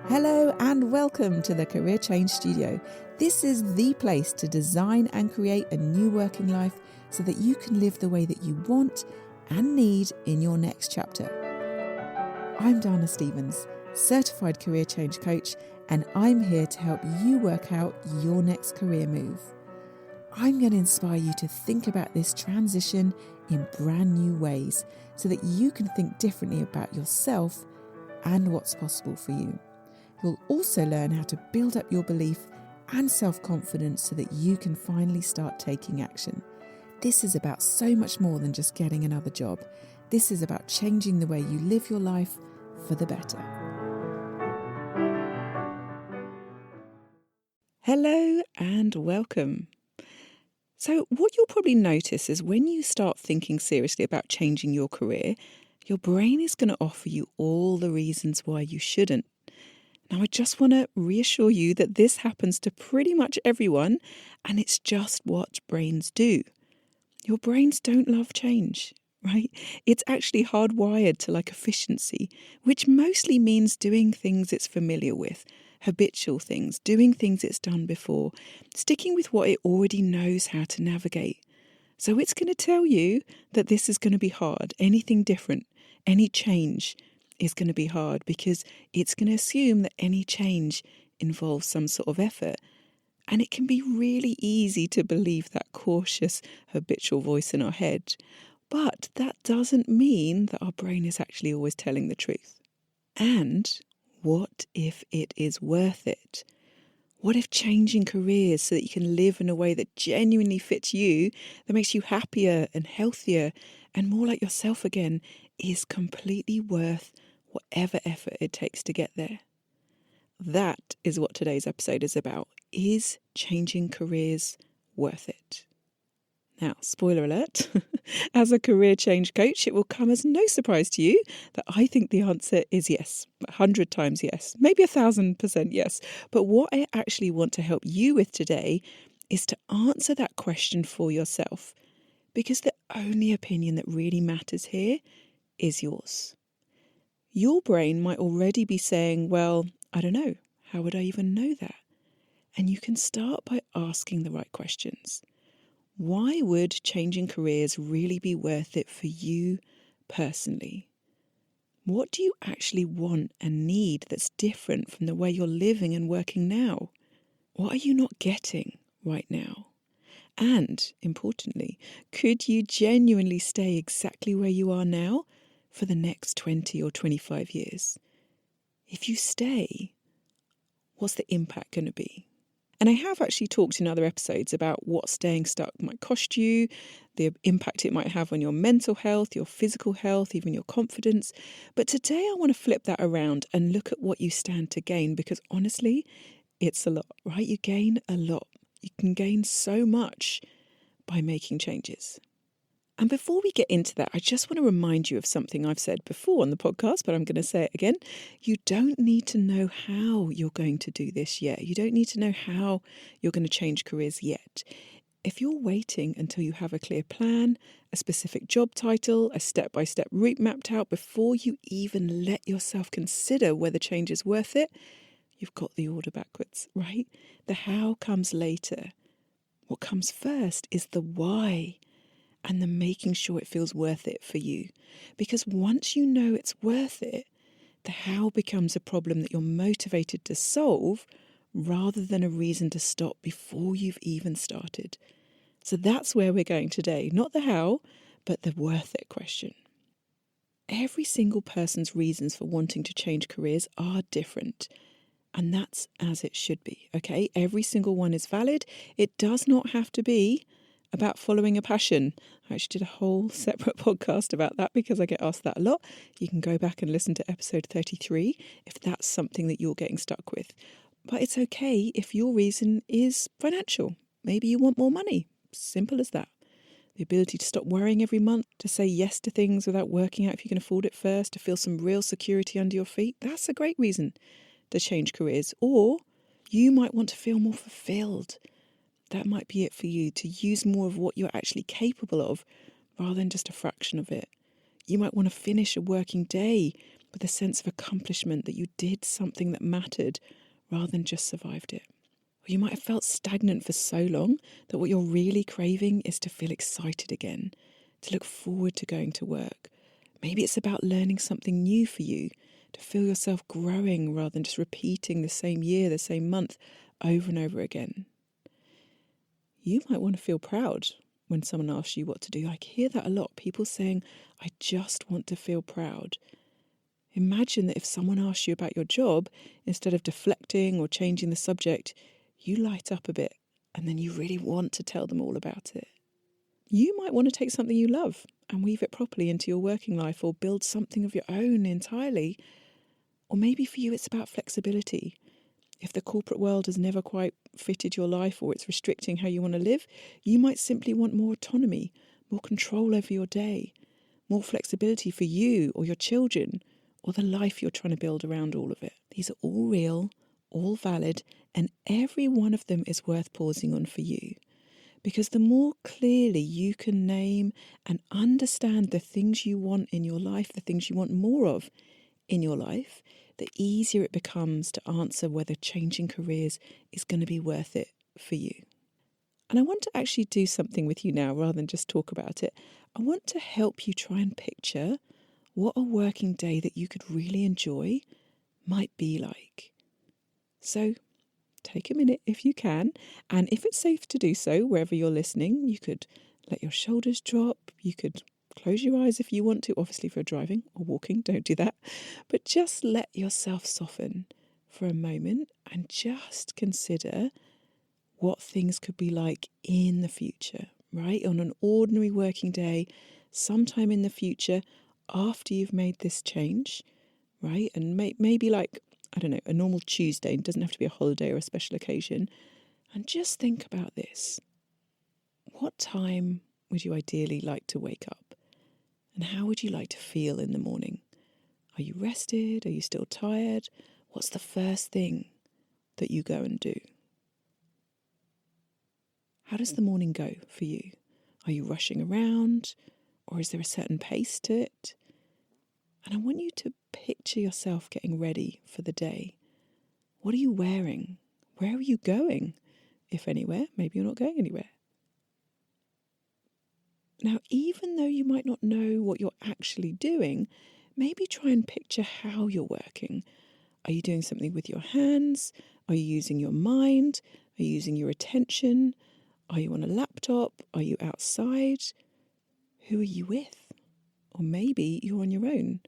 Hello and welcome to the Career Change Studio. This is the place to design and create a new working life so that you can live the way that you want and need in your next chapter. I'm Dana Stevens, certified career change coach, and I'm here to help you work out your next career move. I'm going to inspire you to think about this transition in brand new ways so that you can think differently about yourself and what's possible for you. You'll also learn how to build up your belief and self-confidence so that you can finally start taking action. This is about so much more than just getting another job. This is about changing the way you live your life for the better. Hello and welcome. So what you'll probably notice is when you start thinking seriously about changing your career, your brain is going to offer you all the reasons why you shouldn't. Now, I just want to reassure you that this happens to pretty much everyone, and it's just what brains do. Your brains don't love change, right? It's actually hardwired to like efficiency, which mostly means doing things it's familiar with, habitual things, doing things it's done before, sticking with what it already knows how to navigate. So it's going to tell you that this is going to be hard, anything different, any change is going to be hard because it's going to assume that any change involves some sort of effort. And it can be really easy to believe that cautious, habitual voice in our head. But that doesn't mean that our brain is actually always telling the truth. And what if it is worth it? What if changing careers so that you can live in a way that genuinely fits you, that makes you happier and healthier and more like yourself again, is completely worth whatever effort it takes to get there? That is what today's episode is about. Is changing careers worth it? Now, spoiler alert, as a career change coach, it will come as no surprise to you that I think the answer is yes, 100 times yes, maybe 1,000% yes. But what I actually want to help you with today is to answer that question for yourself, because the only opinion that really matters here is yours. Your brain might already be saying, well, I don't know, how would I even know that? And you can start by asking the right questions. Why would changing careers really be worth it for you personally? What do you actually want and need that's different from the way you're living and working now? What are you not getting right now? And, importantly, could you genuinely stay exactly where you are now for the next 20 or 25 years? If you stay, what's the impact going to be? And I have actually talked in other episodes about what staying stuck might cost you, the impact it might have on your mental health, your physical health, even your confidence. But today I want to flip that around and look at what you stand to gain, because honestly, it's a lot, right? You gain a lot. You can gain so much by making changes. And before we get into that, I just want to remind you of something I've said before on the podcast, but I'm going to say it again. You don't need to know how you're going to do this yet. You don't need to know how you're going to change careers yet. If you're waiting until you have a clear plan, a specific job title, a step-by-step route mapped out before you even let yourself consider whether change is worth it, you've got the order backwards, right? The how comes later. What comes first is the why. And then making sure it feels worth it for you. Because once you know it's worth it, the how becomes a problem that you're motivated to solve rather than a reason to stop before you've even started. So that's where we're going today. Not the how, but the worth it question. Every single person's reasons for wanting to change careers are different. And that's as it should be, okay? Every single one is valid. It does not have to be about following a passion. I actually did a whole separate podcast about that because I get asked that a lot. You can go back and listen to episode 33 if that's something that you're getting stuck with. But it's okay if your reason is financial. Maybe you want more money. Simple as that. The ability to stop worrying every month, to say yes to things without working out if you can afford it first, to feel some real security under your feet. That's a great reason to change careers. Or you might want to feel more fulfilled. That might be it for you, to use more of what you're actually capable of rather than just a fraction of it. You might want to finish a working day with a sense of accomplishment that you did something that mattered rather than just survived it. Or you might have felt stagnant for so long that what you're really craving is to feel excited again, to look forward to going to work. Maybe it's about learning something new for you, to feel yourself growing rather than just repeating the same year, the same month over and over again. You might want to feel proud when someone asks you what to do. I hear that a lot, people saying, I just want to feel proud. Imagine that if someone asks you about your job, instead of deflecting or changing the subject, you light up a bit and then you really want to tell them all about it. You might want to take something you love and weave it properly into your working life, or build something of your own entirely. Or maybe for you it's about flexibility. If the corporate world has never quite fitted your life, or it's restricting how you want to live, you might simply want more autonomy, more control over your day, more flexibility for you or your children, or the life you're trying to build around all of it. These are all real, all valid, and every one of them is worth pausing on for you. Because the more clearly you can name and understand the things you want in your life, the things you want more of in your life, the easier it becomes to answer whether changing careers is going to be worth it for you. And I want to actually do something with you now rather than just talk about it. I want to help you try and picture what a working day that you could really enjoy might be like. So take a minute if you can, and if it's safe to do so, wherever you're listening, you could let your shoulders drop, you could close your eyes if you want to. Obviously if you're driving or walking, don't do that, but just let yourself soften for a moment and just consider what things could be like in the future, right? On an ordinary working day, sometime in the future, after you've made this change, right? And maybe like, I don't know, a normal Tuesday. It doesn't have to be a holiday or a special occasion. And just think about this. What time would you ideally like to wake up? And how would you like to feel in the morning? Are you rested? Are you still tired? What's the first thing that you go and do? How does the morning go for you? Are you rushing around, or is there a certain pace to it? And I want you to picture yourself getting ready for the day. What are you wearing? Where are you going? If anywhere, maybe you're not going anywhere. Now, even though you might not know what you're actually doing, maybe try and picture how you're working. Are you doing something with your hands? Are you using your mind? Are you using your attention? Are you on a laptop? Are you outside? Who are you with? Or maybe you're on your own.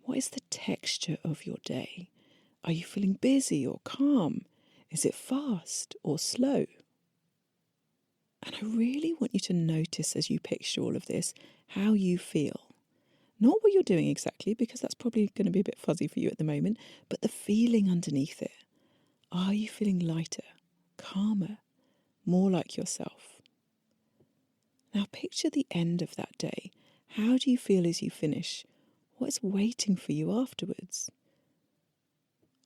What is the texture of your day? Are you feeling busy or calm? Is it fast or slow? And I really want you to notice as you picture all of this, how you feel. Not what you're doing exactly, because that's probably going to be a bit fuzzy for you at the moment, but the feeling underneath it. Are you feeling lighter, calmer, more like yourself? Now picture the end of that day. How do you feel as you finish? What is waiting for you afterwards?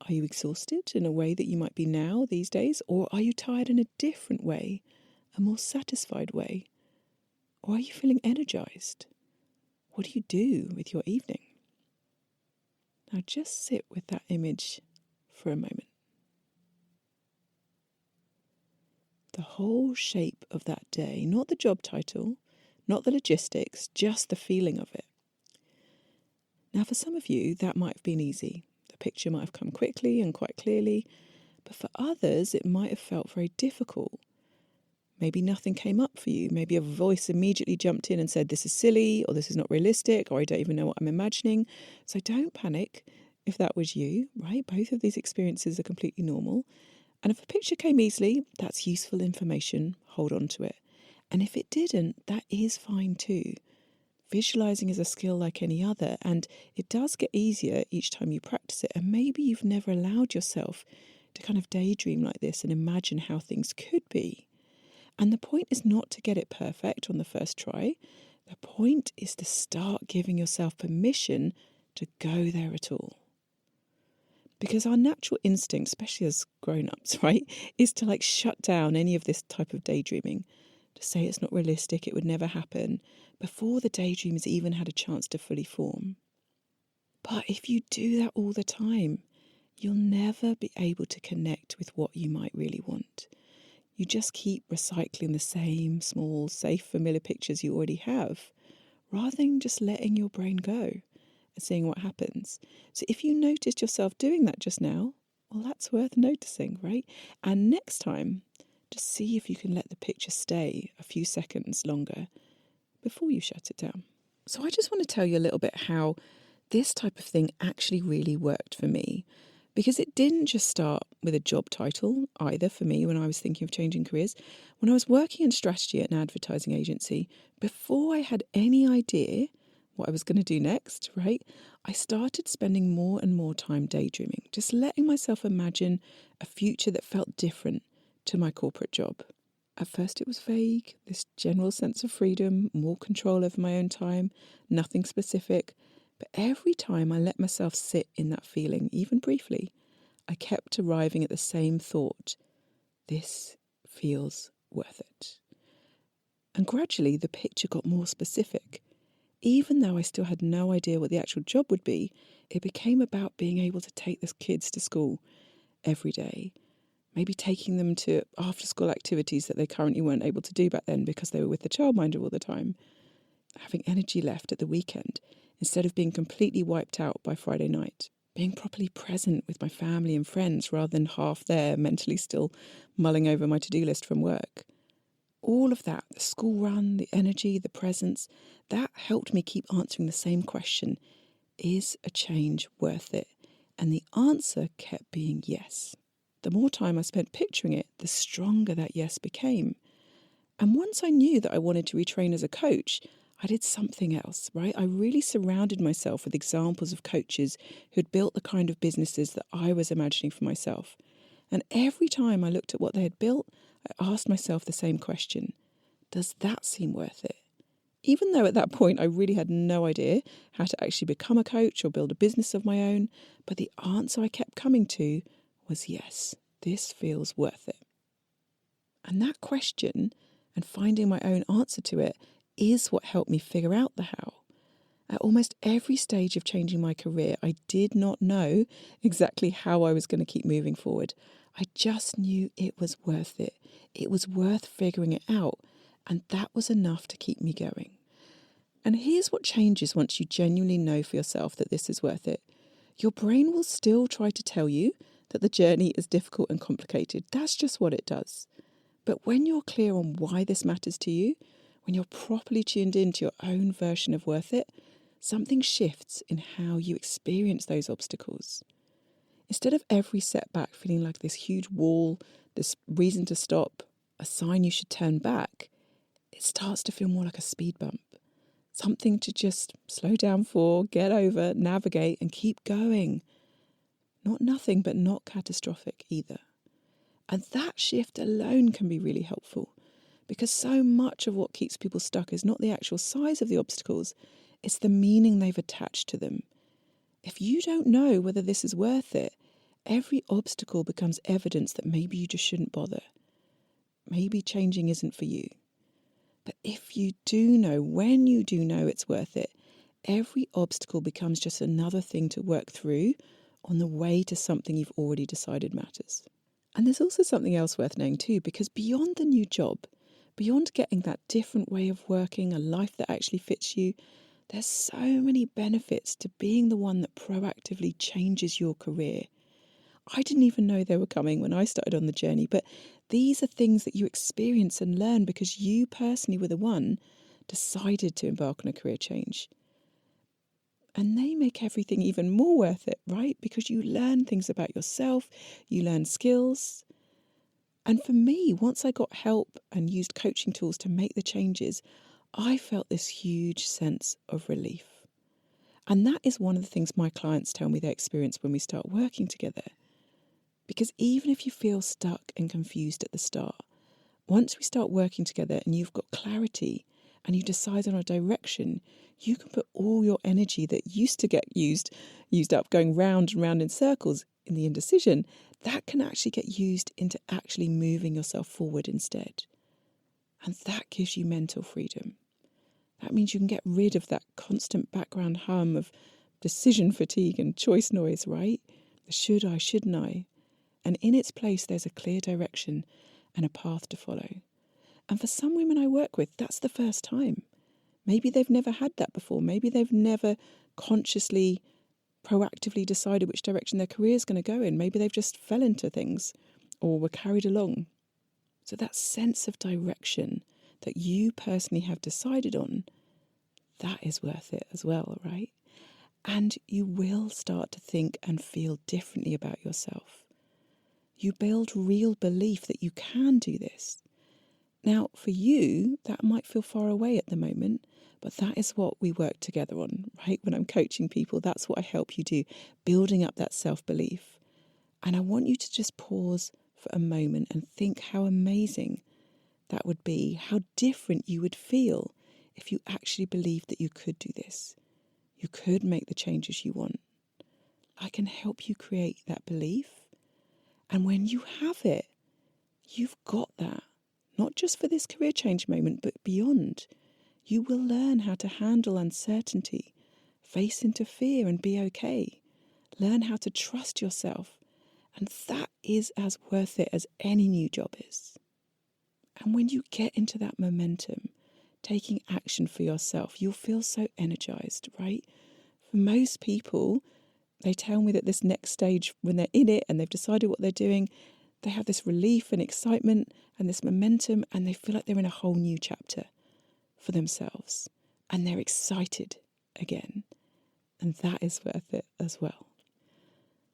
Are you exhausted in a way that you might be now these days? Or are you tired in a different way, a more satisfied way? Or are you feeling energized? What do you do with your evening? Now just sit with that image for a moment. The whole shape of that day, not the job title, not the logistics, just the feeling of it. Now for some of you, that might have been easy. The picture might have come quickly and quite clearly, but for others, it might have felt very difficult. Maybe nothing came up for you. Maybe a voice immediately jumped in and said, this is silly, or this is not realistic, or I don't even know what I'm imagining. So don't panic if that was you, right? Both of these experiences are completely normal. And if a picture came easily, that's useful information. Hold on to it. And if it didn't, that is fine too. Visualizing is a skill like any other, and it does get easier each time you practice it. And maybe you've never allowed yourself to kind of daydream like this and imagine how things could be. And the point is not to get it perfect on the first try. The point is to start giving yourself permission to go there at all. Because our natural instinct, especially as grown-ups, right, is to like shut down any of this type of daydreaming, to say it's not realistic, it would never happen, before the daydream has even had a chance to fully form. But if you do that all the time, you'll never be able to connect with what you might really want. You just keep recycling the same small, safe, familiar pictures you already have, rather than just letting your brain go and seeing what happens. So if you noticed yourself doing that just now, well, that's worth noticing, right? And next time, just see if you can let the picture stay a few seconds longer before you shut it down. So I just want to tell you a little bit how this type of thing actually really worked for me, because it didn't just start with a job title either for me when I was thinking of changing careers. When I was working in strategy at an advertising agency, before I had any idea what I was going to do next, right, I started spending more and more time daydreaming, just letting myself imagine a future that felt different to my corporate job. At first it was vague, this general sense of freedom, more control over my own time, nothing specific. But every time I let myself sit in that feeling, even briefly, I kept arriving at the same thought: this feels worth it. And gradually the picture got more specific. Even though I still had no idea what the actual job would be, it became about being able to take the kids to school every day. Maybe taking them to after-school activities that they currently weren't able to do back then because they were with the childminder all the time. Having energy left at the weekend instead of being completely wiped out by Friday night. Being properly present with my family and friends rather than half there, mentally still mulling over my to-do list from work. All of that, the school run, the energy, the presence, that helped me keep answering the same question: is a change worth it? And the answer kept being yes. The more time I spent picturing it, the stronger that yes became. And once I knew that I wanted to retrain as a coach, I did something else, right? I really surrounded myself with examples of coaches who'd built the kind of businesses that I was imagining for myself. And every time I looked at what they had built, I asked myself the same question: does that seem worth it? Even though at that point I really had no idea how to actually become a coach or build a business of my own, but the answer I kept coming to was yes, this feels worth it. And that question and finding my own answer to it is what helped me figure out the how. At almost every stage of changing my career, I did not know exactly how I was going to keep moving forward. I just knew it was worth it. It was worth figuring it out, and that was enough to keep me going. And here's what changes once you genuinely know for yourself that this is worth it. Your brain will still try to tell you that the journey is difficult and complicated. That's just what it does. But when you're clear on why this matters to you, when you're properly tuned into your own version of worth it, something shifts in how you experience those obstacles. Instead of every setback feeling like this huge wall, this reason to stop, a sign you should turn back, it starts to feel more like a speed bump. Something to just slow down for, get over, navigate, and keep going. Not nothing, but not catastrophic either. And that shift alone can be really helpful, because so much of what keeps people stuck is not the actual size of the obstacles, it's the meaning they've attached to them. If you don't know whether this is worth it, every obstacle becomes evidence that maybe you just shouldn't bother. Maybe changing isn't for you. But if you do know, when you do know it's worth it, every obstacle becomes just another thing to work through on the way to something you've already decided matters. And there's also something else worth knowing too, because beyond the new job, beyond getting that different way of working, a life that actually fits you, there's so many benefits to being the one that proactively changes your career. I didn't even know they were coming when I started on the journey, but these are things that you experience and learn because you personally were the one decided to embark on a career change. And they make everything even more worth it, right? Because you learn things about yourself, you learn skills. And for me, once I got help and used coaching tools to make the changes, I felt this huge sense of relief. And that is one of the things my clients tell me they experience when we start working together. Because even if you feel stuck and confused at the start, once we start working together and you've got clarity and you decide on a direction, you can put all your energy that used to get used up going round and round in circles in the indecision, that can actually get used into actually moving yourself forward instead. And that gives you mental freedom. That means you can get rid of that constant background hum of decision fatigue and choice noise, right? The should I, shouldn't I? And in its place, there's a clear direction and a path to follow. And for some women I work with, that's the first time. Maybe they've never had that before. Maybe they've never consciously, proactively decided which direction their career is going to go in. Maybe they've just fell into things or were carried along. So that sense of direction that you personally have decided on, that is worth it as well, right? And you will start to think and feel differently about yourself. You build real belief that you can do this. Now, for you, that might feel far away at the moment, but that is what we work together on, right? When I'm coaching people, that's what I help you do, building up that self-belief. And I want you to just pause for a moment and think how amazing that would be, how different you would feel if you actually believed that you could do this. You could make the changes you want. I can help you create that belief. And when you have it, you've got that. Not just for this career change moment, but beyond. You will learn how to handle uncertainty, face into fear and be okay. Learn how to trust yourself. And that is as worth it as any new job is. And when you get into that momentum, taking action for yourself, you'll feel so energized, right? For most people, they tell me that this next stage, when they're in it and they've decided what they're doing, they have this relief and excitement and this momentum, and they feel like they're in a whole new chapter for themselves. And they're excited again. And that is worth it as well.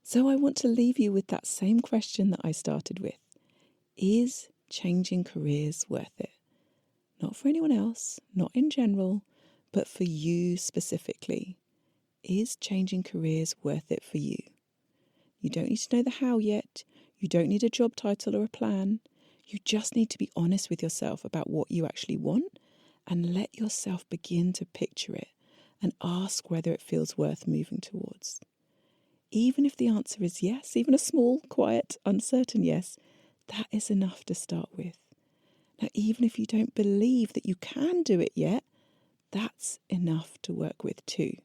So I want to leave you with that same question that I started with. Is changing careers worth it? Not for anyone else, not in general, but for you specifically. Is changing careers worth it for you? You don't need to know the how yet. You don't need a job title or a plan. You just need to be honest with yourself about what you actually want and let yourself begin to picture it and ask whether it feels worth moving towards. Even if the answer is yes, even a small, quiet, uncertain yes, that is enough to start with. Now, even if you don't believe that you can do it yet, that's enough to work with too,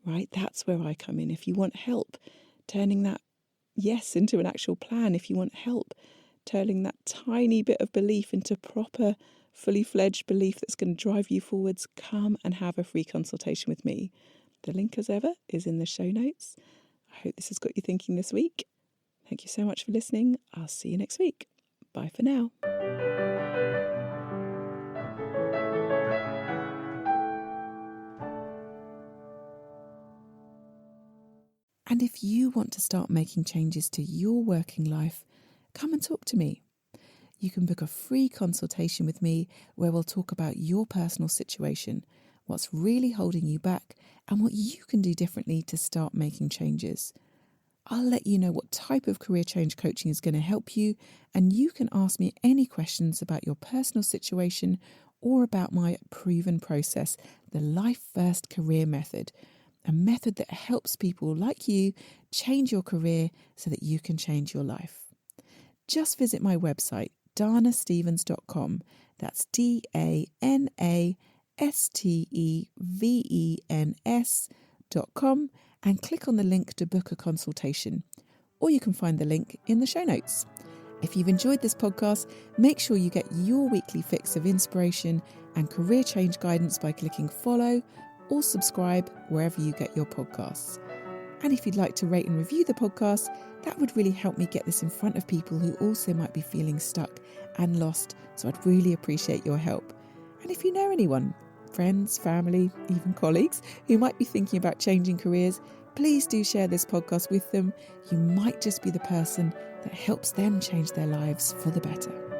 right? That's where I come in. If you want help turning that yes into an actual plan, if you want help turning that tiny bit of belief into proper, fully fledged belief that's going to drive you forwards, come and have a free consultation with me. The link, as ever, is in the show notes. I hope this has got you thinking this week. Thank you so much for listening. I'll see you next week. Bye for now. And if you want to start making changes to your working life, come and talk to me. You can book a free consultation with me where we'll talk about your personal situation, what's really holding you back, and what you can do differently to start making changes. I'll let you know what type of career change coaching is going to help you, and you can ask me any questions about your personal situation or about my proven process, the Life First Career Method, a method that helps people like you change your career so that you can change your life. Just visit my website, danastevens.com. That's DANASTEVENS.com, and click on the link to book a consultation. Or you can find the link in the show notes. If you've enjoyed this podcast, make sure you get your weekly fix of inspiration and career change guidance by clicking follow or subscribe wherever you get your podcasts. And if you'd like to rate and review the podcast, that would really help me get this in front of people who also might be feeling stuck and lost. So I'd really appreciate your help. And if you know anyone, friends, family, even colleagues, who might be thinking about changing careers, please do share this podcast with them. You might just be the person that helps them change their lives for the better.